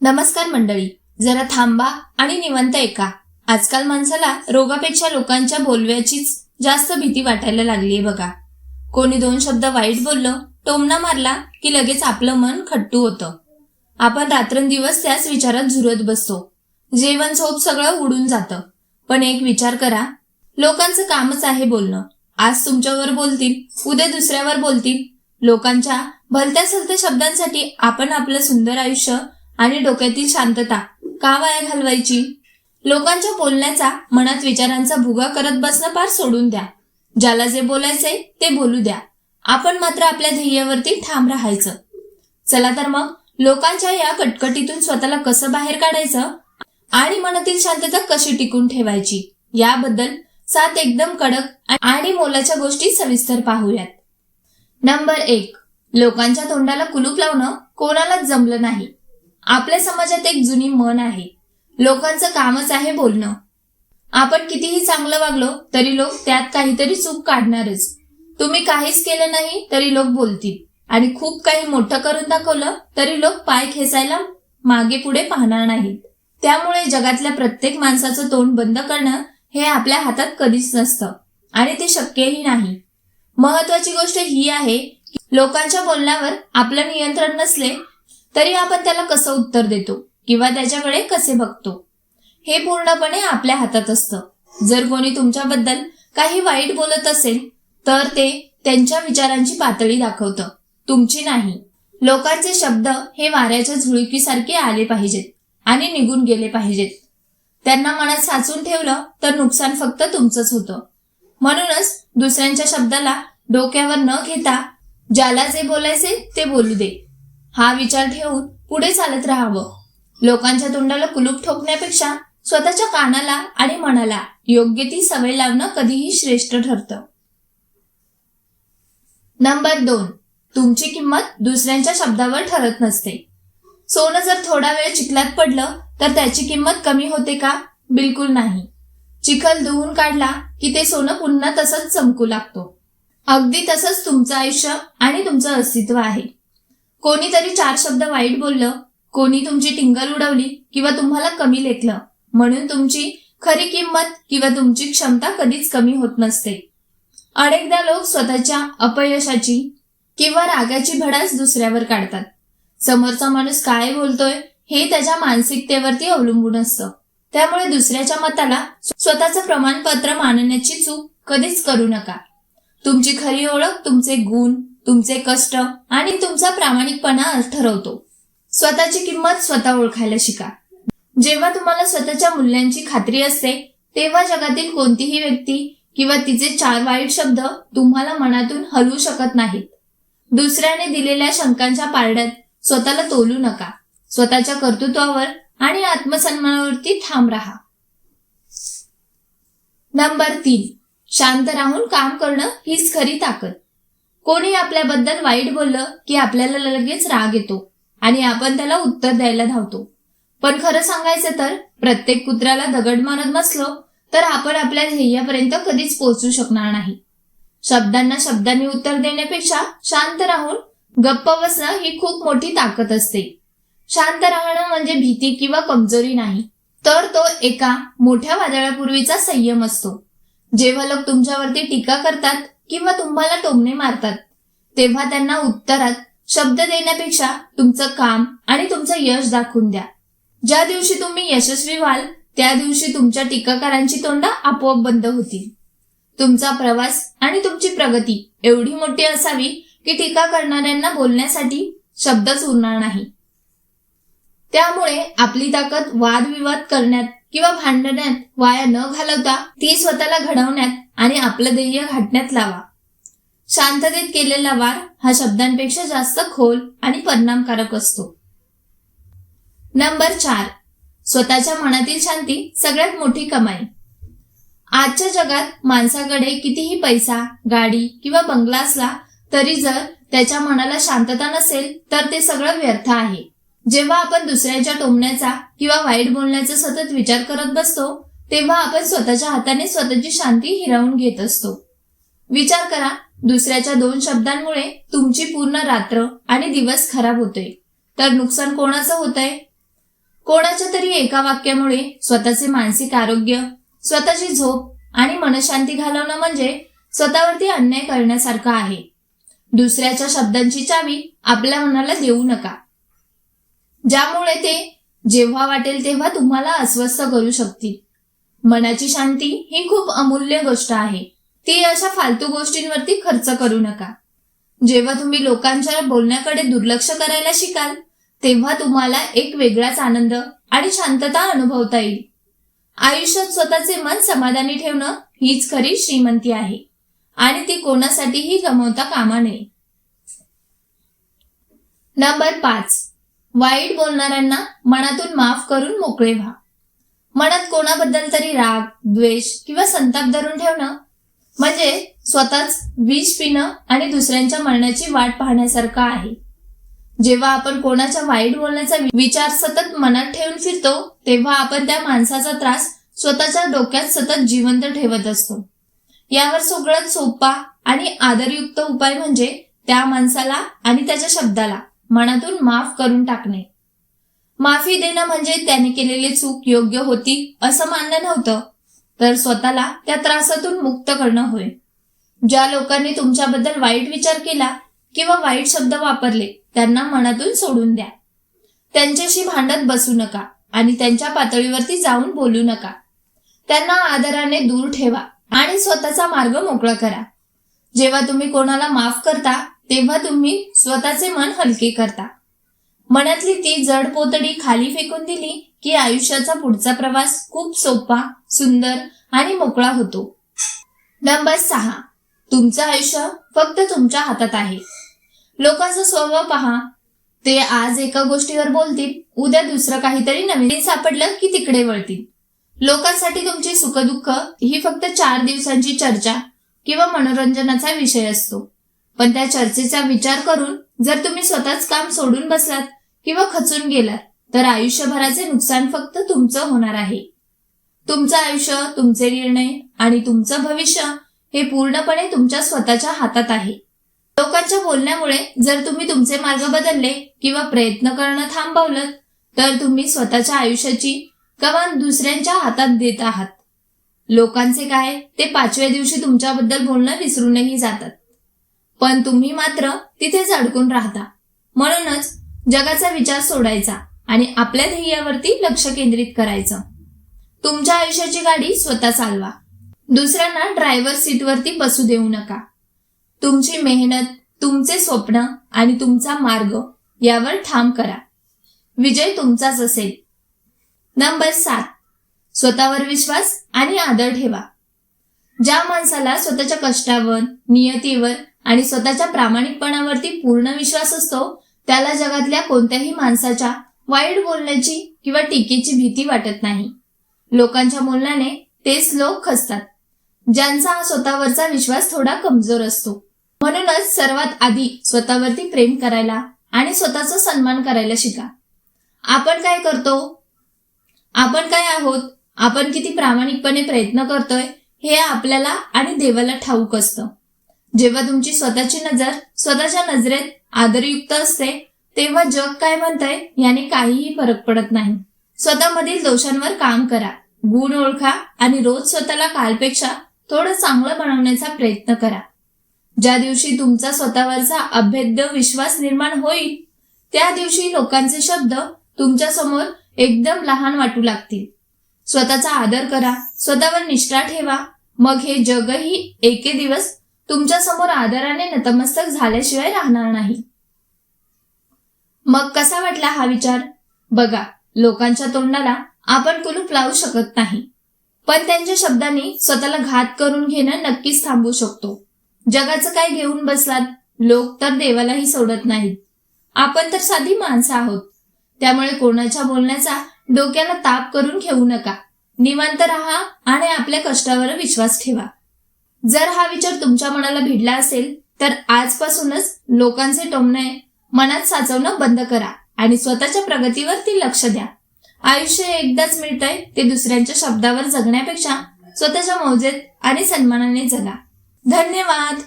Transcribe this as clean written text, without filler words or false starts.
नमस्कार मंडळी, जरा थांबा आणि निवांत ऐका. आजकाल माणसाला रोगापेक्षा लोकांच्या बोलव्याचीच जास्त भीती वाटायला लागलीये बघा. कोणी दोन शब्द वाईट बोललं, टोमणा मारला की लगेच आपलं मन खट्टू होतं. आपण रात्रंदिवस त्याच विचारात झुरत बसतो. जेवण झोप सगळं उडून जातं. पण एक विचार करा, लोकांचं कामच आहे बोलणं. आज तुमच्यावर बोलतील, उद्या दुसऱ्यावर बोलतील. लोकांच्या भलत्या सलत्या शब्दांसाठी आपण आपलं सुंदर आयुष्य आणि डोक्यातील शांतता का वाया घालवायची? लोकांच्या बोलण्याचा, मनात विचारांचा भुगा करत बसणं पार सोडून द्या. ज्याला जे बोलायचंय ते बोलू द्या. आपण मात्र आपल्या ध्येयावरती ठाम राहायचं. चला तर मग लोकांच्या या कटकटीतून स्वतःला कसं बाहेर काढायचं आणि मनातील शांतता कशी टिकून ठेवायची, याबद्दल 7 एकदम कडक आणि मोलाच्या गोष्टी सविस्तर पाहूयात. नंबर 1. लोकांच्या तोंडाला कुलूप लावणं कोणालाच जमलं नाही. आपल्या समाजात एक जुनी म्हण आहे, लोकांचं कामच आहे बोलणं. आपण कितीही चांगलं वागलो तरी लोक त्यात काहीतरी चूक काढणारच. तुम्ही काहीच केलं नाही तरी लोक बोलतील आणि खूप काही मोठं करून दाखवलं तरी लोक पाय खेचायला मागे पुढे पाहणार नाहीत. त्यामुळे जगातल्या प्रत्येक माणसाचं तोंड बंद करणं हे आपल्या हातात कधीच नसतं आणि ते शक्यही नाही. महत्वाची गोष्ट ही आहे की लोकांच्या बोलण्यावर आपलं नियंत्रण नसले तरी आपण त्याला कसं उत्तर देतो किंवा त्याच्याकडे कसे बघतो हे पूर्णपणे आपल्या हातात असतं. जर कोणी तुमच्याबद्दल काही वाईट बोलत असेल तर ते त्यांच्या विचारांची पातळी दाखवतं, तुमची नाही. लोकांचे शब्द हे वाऱ्याच्या झुळुकीसारखे आले पाहिजेत आणि निघून गेले पाहिजेत. त्यांना मनात साचून ठेवलं तर नुकसान फक्त तुमचंच होतं. म्हणूनच दुसऱ्यांच्या शब्दाला डोक्यावर न घेता ज्याला जे बोलायचे ते बोलू दे, हा विचार ठेवून पुढे चालत राहावं. लोकांच्या तोंडाला कुलूप ठोकण्यापेक्षा स्वतःच्या कानाला आणि मनाला योग्य ती सवय लावणं कधीही श्रेष्ठ ठरतं. नंबर 2. तुमची किंमत दुसऱ्यांच्या शब्दावर ठरत नसते. सोनं जर थोडा वेळ चिखलात पडलं तर त्याची किंमत कमी होते का? बिलकुल नाही. चिखल धुवून काढला की ते सोनं पुन्हा तसंच चमकू लागतो. अगदी तसंच तुमचं आयुष्य आणि तुमचं अस्तित्व आहे. कोणीतरी 4 शब्द वाईट बोललं, कोणी तुमची टिंगल उडवली किंवा तुम्हाला कमी लेखलं म्हणून तुमची खरी किंमत किंवा तुमची क्षमता कधीच कमी होत नसते. अनेकदा लोक स्वतःच्या अपयशाची किंवा रागाची भडास दुसऱ्यावर काढतात. समोरचा माणूस काय बोलतोय हे त्याच्या मानसिकतेवरती अवलंबून असतं. त्यामुळे दुसऱ्याच्या मताला स्वतःचं प्रमाणपत्र मानण्याची चूक कधीच करू नका. तुमची खरी ओळख तुमचे गुण, तुमचे कष्ट आणि तुमचा प्रामाणिकपणा ठरवतो. स्वतःची किंमत स्वतः ओळखायला शिका. जेव्हा तुम्हाला स्वतःच्या मूल्यांची खात्री असते तेव्हा जगातील कोणतीही व्यक्ती किंवा तिचे 4 वाईट शब्द तुम्हाला मनातून हलवू शकत नाहीत. दुसऱ्याने दिलेल्या शंकांच्या पारड्यात स्वतःला तोलू नका. स्वतःच्या कर्तृत्वावर आणि आत्मसन्मानावरती ठाम राहा. नंबर 3. शांत राहून काम करणं हीच खरी ताकद. कोणी आपल्याबद्दल वाईट बोललं की आपल्याला लगेच राग येतो आणि आपण त्याला उत्तर द्यायला धावतो. पण खरं सांगायचं तर प्रत्येक कुत्र्याला दगड मारत बसलो तर आपण आपल्या ध्येयापर्यंत कधीच पोहोचू शकणार नाही. शब्दांना शब्दांनी उत्तर देण्यापेक्षा शांत राहून गप्प बसणं ही खूप मोठी ताकद असते. शांत राहणं म्हणजे भीती किंवा कमजोरी नाही, तर तो एका मोठ्या वादळापूर्वीचा संयम असतो. जेव्हा लोक तुमच्यावरती टीका करतात किंवा तुम्हाला टोमणे मारतात तेव्हा त्यांना उत्तरात शब्द देण्यापेक्षा तुमचं काम आणि तुमचं यश दाखवून द्या. ज्या दिवशी तुम्ही यशस्वी व्हाल त्या दिवशी तुमच्या टीकाकारांची तोंडं आपोआप बंद होतील. तुमचा प्रवास आणि तुमची प्रगती एवढी मोठी असावी की टीका करणाऱ्यांना बोलण्यासाठी शब्दच उरणार नाही. त्यामुळे आपली ताकद वादविवाद करण्यात किंवा भांडण्यात वाया न घालवता ती स्वतःला घडवण्यात आणि आपलं ध्येय गाठण्यात लावा. शांततेत केलेला वार हा शब्दांपेक्षा जास्त खोल आणि परिणामकारक असतो. नंबर 4. स्वतःच्या मनातील शांती सगळ्यात मोठी कमाई. आजच्या जगात माणसाकडे कितीही पैसा, गाडी किंवा बंगला असला तरी जर त्याच्या मनाला शांतता नसेल तर ते सगळं व्यर्थ आहे. जेव्हा आपण दुसऱ्याच्या टोमण्याचा किंवा वाईट बोलण्याचा सतत विचार करत बसतो तेव्हा आपण स्वतःच्या हाताने स्वतःची शांती हिरावून घेत असतो. विचार करा, दुसऱ्याच्या 2 शब्दांमुळे तुमची पूर्ण रात्र आणि दिवस खराब होतोय तर नुकसान कोणाचं होतंय? कोणाच्या तरी एका वाक्यामुळे स्वतःचे मानसिक आरोग्य, स्वतःची झोप आणि मनशांती घालवणं म्हणजे स्वतःवरती अन्याय करण्यासारखं आहे. दुसऱ्याच्या शब्दांची चावी आपल्या मनाला देऊ नका, ज्यामुळे ते जेव्हा वाटेल तेव्हा तुम्हाला अस्वस्थ करू शकतील. मनाची शांती ही खूप अमूल्य गोष्ट आहे. ती अशा फालतू गोष्टींवरती खर्च करू नका. जेव्हा तुम्ही लोकांच्या बोलण्याकडे दुर्लक्ष करायला शिकाल तेव्हा तुम्हाला एक वेगळाच आनंद आणि शांतता अनुभवता येईल. आयुष्यात स्वतःचे मन समाधानी ठेवणं हीच खरी श्रीमंती आहे आणि ती कोणासाठीही गमावता कामा नये. नंबर 5. वाईट बोलणाऱ्यांना मनातून माफ करून मोकळे व्हा. मनात कोणाबद्दल तरी राग, द्वेष किंवा संताप धरून ठेवणं म्हणजे स्वतःच विष पिणं आणि दुसऱ्यांच्या मरणाची वाट पाहण्यासारखं आहे. जेव्हा आपण कोणाच्या वाईट बोलण्याचा विचार सतत मनात ठेवून फिरतो तेव्हा आपण त्या माणसाचा त्रास स्वतःच्या डोक्यात सतत जिवंत ठेवत असतो. यावर सगळ्यात सोपा आणि आदरयुक्त उपाय म्हणजे त्या माणसाला आणि त्याच्या शब्दाला मनातून माफ करून टाकणे. माफी देणं म्हणजे त्याने केलेली चूक योग्य होती असं मानणं नव्हतं, तर स्वतःला त्या त्रासातून मुक्त करणं होय. ज्या लोकांनी तुमच्याबद्दल वाईट विचार केला किंवा वाईट शब्द वापरले त्यांना मनातून सोडून द्या. त्यांच्याशी भांडत बसू नका आणि त्यांच्या पातळीवरती जाऊन बोलू नका. त्यांना आदराने दूर ठेवा आणि स्वतःचा मार्ग मोकळा करा. जेव्हा तुम्ही कोणाला माफ करता तेव्हा तुम्ही स्वतःचे मन हलके करता. मनातली ती जड पोतडी खाली फेकून दिली की आयुष्याचा पुढचा प्रवास खूप सोपा, सुंदर आणि मोकळा होतो. नंबर 6. तुमचं आयुष्य फक्त तुमच्या हातात आहे. लोकांचा स्वभाव पहा. ते आज एका गोष्टीवर बोलतील, उद्या दुसरं काहीतरी नवीन सापडलं की तिकडे वळतील. लोकांसाठी तुमची सुखदुःख ही फक्त 4 दिवसांची चर्चा किंवा मनोरंजनाचा विषय असतो. पण त्या चर्चेचा विचार करून जर तुम्ही स्वतःच काम सोडून बसलात किंवा खचून गेलात तर आयुष्यभराचे नुकसान फक्त तुमचं होणार आहे. तुमचं आयुष्य, तुमचे निर्णय आणि तुमचं भविष्य हे पूर्णपणे तुमच्या स्वतःच्या हातात आहे. लोकांच्या बोलण्यामुळे जर तुम्ही तुमचे मार्ग बदलले किंवा प्रयत्न करणं थांबवलं तर तुम्ही स्वतःच्या आयुष्याची कमान दुसऱ्यांच्या हातात देत आहात. लोकांचे काय ते 5व्या दिवशी तुमच्याबद्दल बोलणं विसरूनही जातात, पण तुम्ही मात्र तिथेच अडकून राहता. म्हणूनच जगाचा विचार सोडायचा आणि आपल्या ध्येयावरती लक्ष केंद्रित करायचं. तुमच्या आयुष्याची गाडी स्वतः चालवा. दुसऱ्यांना ड्रायव्हर सीटवरती बसू देऊ नका. तुमची मेहनत, तुमचे स्वप्न आणि तुमचा मार्ग यावर ठाम करा. विजय तुमचाच असेल. नंबर 7. स्वतःवर विश्वास आणि आदर ठेवा. ज्या माणसाला स्वतःच्या कष्टावर, नियतीवर आणि स्वतःच्या प्रामाणिकपणावरती पूर्ण विश्वास असतो त्याला जगातल्या कोणत्याही माणसाच्या वाईट बोलण्याची किंवा टीकेची भीती वाटत नाही. लोकांच्या बोलण्याने तेच लोक खचतात ज्यांचा हा स्वतःवरचा विश्वास थोडा कमजोर असतो. म्हणूनच सर्वात आधी स्वतःवरती प्रेम करायला आणि स्वतःचा सन्मान करायला शिका. आपण काय करतो, आपण काय आहोत, आपण किती प्रामाणिकपणे प्रयत्न करतोय हे आपल्याला आणि देवाला ठाऊक असतं. जेव्हा तुमची स्वतःची नजर स्वतःच्या नजरेत आदरयुक्त असते तेव्हा जग काय म्हणतंय याने काहीही फरक पडत नाही. स्वतःमधील दोषांवर काम करा, गुण ओळखा आणि रोज स्वतःला कालपेक्षा थोडं चांगलं बनवण्याचा प्रयत्न करा. ज्या दिवशी तुमचा स्वतःवरचा अभेद्य विश्वास निर्माण होईल त्या दिवशी लोकांचे शब्द तुमच्या समोर एकदम लहान वाटू लागतील. स्वतःचा आदर करा, स्वतःवर निष्ठा ठेवा, मग हे जगही एके दिवस तुमच्या समोर आदराने नतमस्तक झाल्याशिवाय राहणार नाही. मग कसा वाटला हा विचार? बघा, लोकांच्या तोंडाला आपण कुलूप लावू शकत नाही, पण त्यांच्या शब्दांनी स्वतःला घात करून घेणं नक्कीच थांबवू शकतो. जगाचं काय घेऊन बसलात? लोक तर देवालाही सोडत नाहीत. आपण तर साधी माणसं आहोत. त्यामुळे कोणाच्या बोलण्याचा डोक्याला ताप करून घेऊ नका. निवांत राहा आणि आपल्या कष्टावर विश्वास ठेवा. जर हा विचार तुमच्या मनाला भिडला असेल तर आजपासूनच लोकांचे टोमणे मनात साचवणं बंद करा आणि स्वतःच्या प्रगतीवरती लक्ष द्या. आयुष्य एकदाच मिळतंय ते दुसऱ्यांच्या शब्दावर जगण्यापेक्षा स्वतःच्या मौजेत आणि सन्मानाने जगा. धन्यवाद.